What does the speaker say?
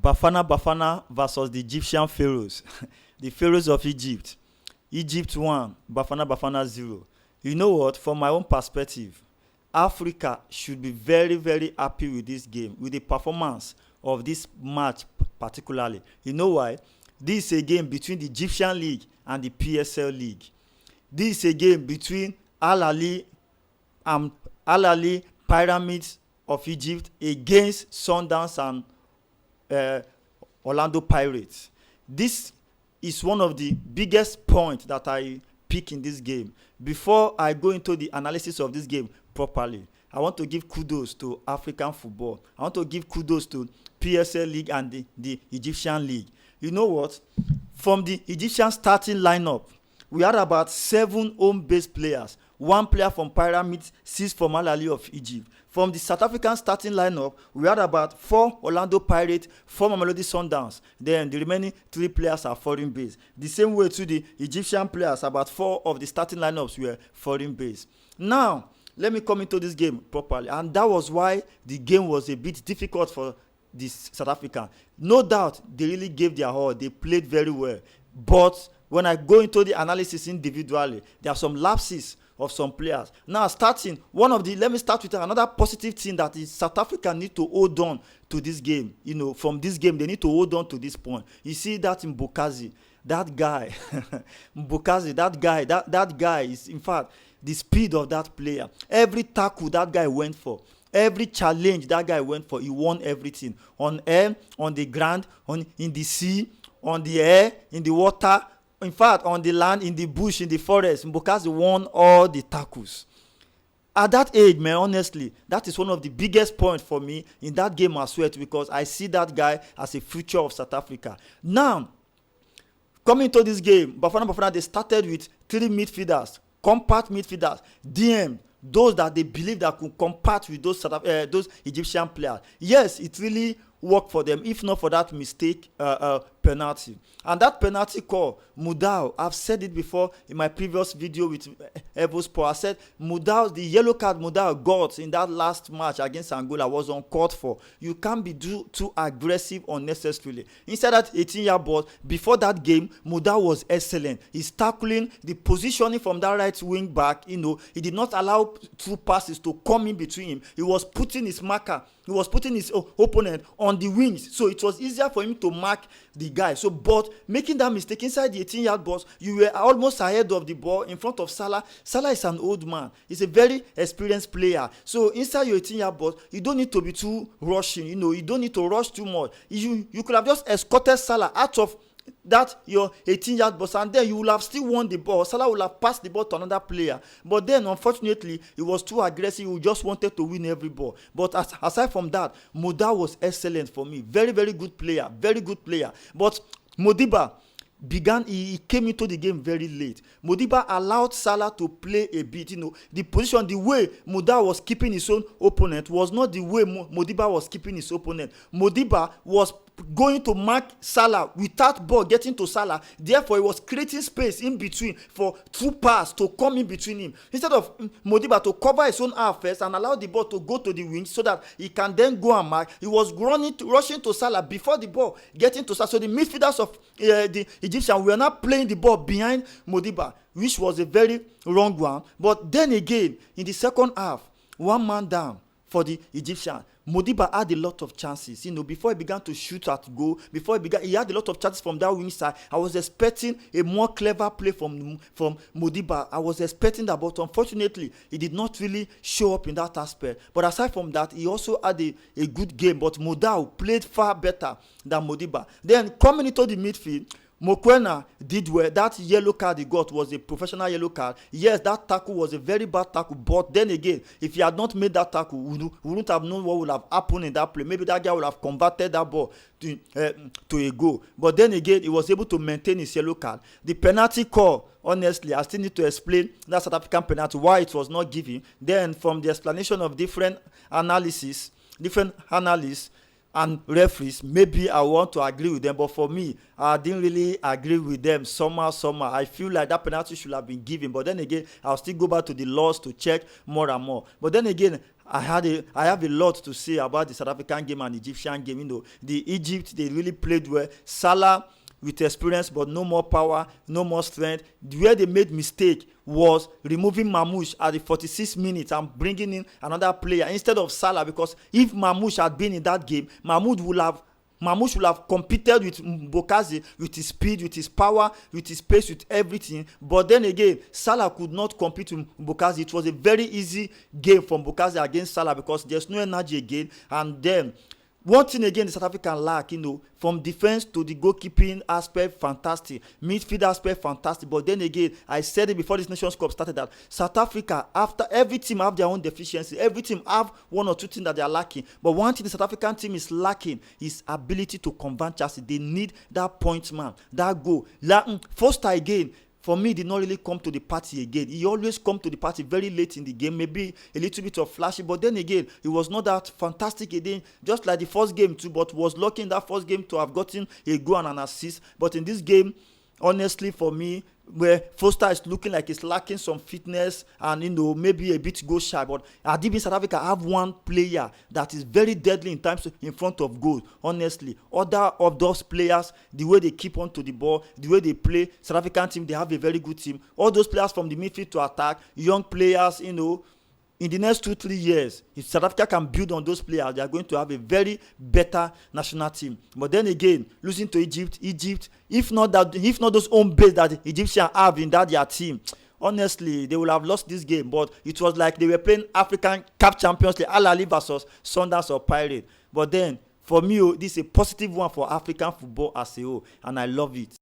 Bafana versus the Egyptian pharaohs. The pharaohs of Egypt. Egypt 1, Bafana 0. You know what? From my own perspective, Africa should be very, very happy with this game, with the performance of this match particularly. You know why? This is a game between the Egyptian League and the PSL League. This is a game between Al Ahly Pyramids of Egypt against Sundowns and Orlando Pirates. This is one of the biggest points that I pick in this game. Before I go into the analysis of this game properly, I want to give kudos to African football. I want to give kudos to PSL League and the Egyptian League. You know what? From the Egyptian starting lineup, we had about 7 home-based players. 1 player from Pyramids, 6 from Al Ahly of Egypt. From the South African starting lineup, we had about 4 Orlando Pirates, 4 Mamelodi Sundowns. Then the remaining 3 players are foreign-based. The same way to the Egyptian players, about 4 of the starting lineups were foreign-based. Now, let me come into this game properly. And that was why the game was a bit difficult for the South African. No doubt, they really gave their all. They played very well. But when I go into the analysis individually, there are some lapses of some players. Now, let me start with another positive thing that is South Africa need to hold on to this game. You know, from this game, they need to hold on to this point. You see that in Mbokazi, that guy, that guy is, in fact, the speed of that player. Every tackle that guy went for, every challenge that guy went for, he won everything. On air, on the ground, in the sea, on the air, in the water, in fact, on the land, in the bush, in the forest. Mbokazi won all the tackles. At that age, man, honestly, that is one of the biggest points for me in that game as well, because I see that guy as a future of South Africa. Now, coming to this game, Bafana, they started with 3 midfielders, compact midfielders, DM, those that they believe that could compact with those Egyptian players. Yes, it really worked for them, if not for that mistake penalty. And that penalty call, Mudau, I've said it before in my previous video with Evosport. I said the yellow card Mudau got in that last match against Angola was uncalled for. You can't be too aggressive unnecessarily. Inside that 18-yard box, before that game, Mudau was excellent. He's tackling the positioning from that right wing back. You know, he did not allow through passes to come in between him. He was putting his marker, he was putting his opponent on the wings, so it was easier for him to mark the guy. So, but making that mistake inside the 18-yard box, you were almost ahead of the ball in front of Salah. Salah is an old man. He's a very experienced player. So inside your 18-yard box, you don't need to be too rushing. You know, you don't need to rush too much. You could have just escorted Salah out of that your 18-yard box, and then you will have still won the ball. Salah will have passed the ball to another player. But then, unfortunately, he was too aggressive. He just wanted to win every ball. But aside from that, Mudau was excellent for me. Very, very good player. Very good player. But Modiba he came into the game very late. Modiba allowed Salah to play a bit. You know, the position, the way Mudau was keeping his own opponent was not the way Modiba was keeping his opponent. Modiba was going to mark Salah without ball getting to Salah. Therefore, he was creating space in between for two pass to come in between him. Instead of Modiba to cover his own half first and allow the ball to go to the wing so that he can then go and mark, he was rushing to Salah before the ball getting to Salah. So the midfielders of the Egyptians were not playing the ball behind Modiba, which was a very wrong one. But then again, in the second half, 1 man down for the Egyptians. Modiba had a lot of chances, you know, before he began to shoot at goal, he had a lot of chances from that wing side. I was expecting a more clever play from Modiba. I was expecting that, but unfortunately, he did not really show up in that aspect. But aside from that, he also had a good game, but Mudau played far better than Modiba. Then coming into the midfield, Mokoena did well. That yellow card he got was a professional yellow card. Yes, that tackle was a very bad tackle. But then again, if he had not made that tackle, we wouldn't have known what would have happened in that play. Maybe that guy would have converted that ball to a goal. But then again, he was able to maintain his yellow card. The penalty call, honestly, I still need to explain that South African penalty, why it was not given. Then from the explanation of different analysts, and referees, maybe I want to agree with them, but for me, I didn't really agree with them. Somehow, I feel like that penalty should have been given. But then again, I'll still go back to the laws to check more and more. But then again, I have a lot to say about the South African game and Egyptian game. The Egypt, they really played well. Salah with experience but no more power, no more strength. Where they made mistake was removing Mamouche at the 46 minutes and bringing in another player instead of Salah, because if Mamouche had been in that game, Mamouche would have competed with Mbokazi, with his speed, with his power, with his pace, with everything. But then again, Salah could not compete with Mbokazi. It was a very easy game for Mbokazi against Salah because there's no energy again. And then one thing again the South African lack, from defense to the goalkeeping aspect, fantastic. Midfield aspect, fantastic. But then again, I said it before this Nations Cup started that South Africa, after every team have their own deficiency, every team have one or two things that they are lacking. But one thing the South African team is lacking is ability to convert chances. They need that point man, that goal. Foster again, for me, did not really come to the party again. He always come to the party very late in the game, maybe a little bit of flashy, but then again, it was not that fantastic again, just like the first game too, but was lucky in that first game to have gotten a goal and an assist. But in this game, honestly, for me, where Foster is looking like he's lacking some fitness and maybe a bit go shy, but Adibi South Africa have one player that is very deadly in front of goal. Honestly, other of those players, the way they keep on to the ball, the way they play, South African team, they have a very good team. All those players from the midfield to attack, young players, in the next 2-3 years, if South Africa can build on those players, they are going to have a very better national team. But then again, losing to Egypt, if not those home base that the Egyptians have in their team, honestly, they will have lost this game. But it was like they were playing African Cup Champions League, Al Ahly versus Sundowns or Pirates. But then, for me, this is a positive one for African football as a whole, and I love it.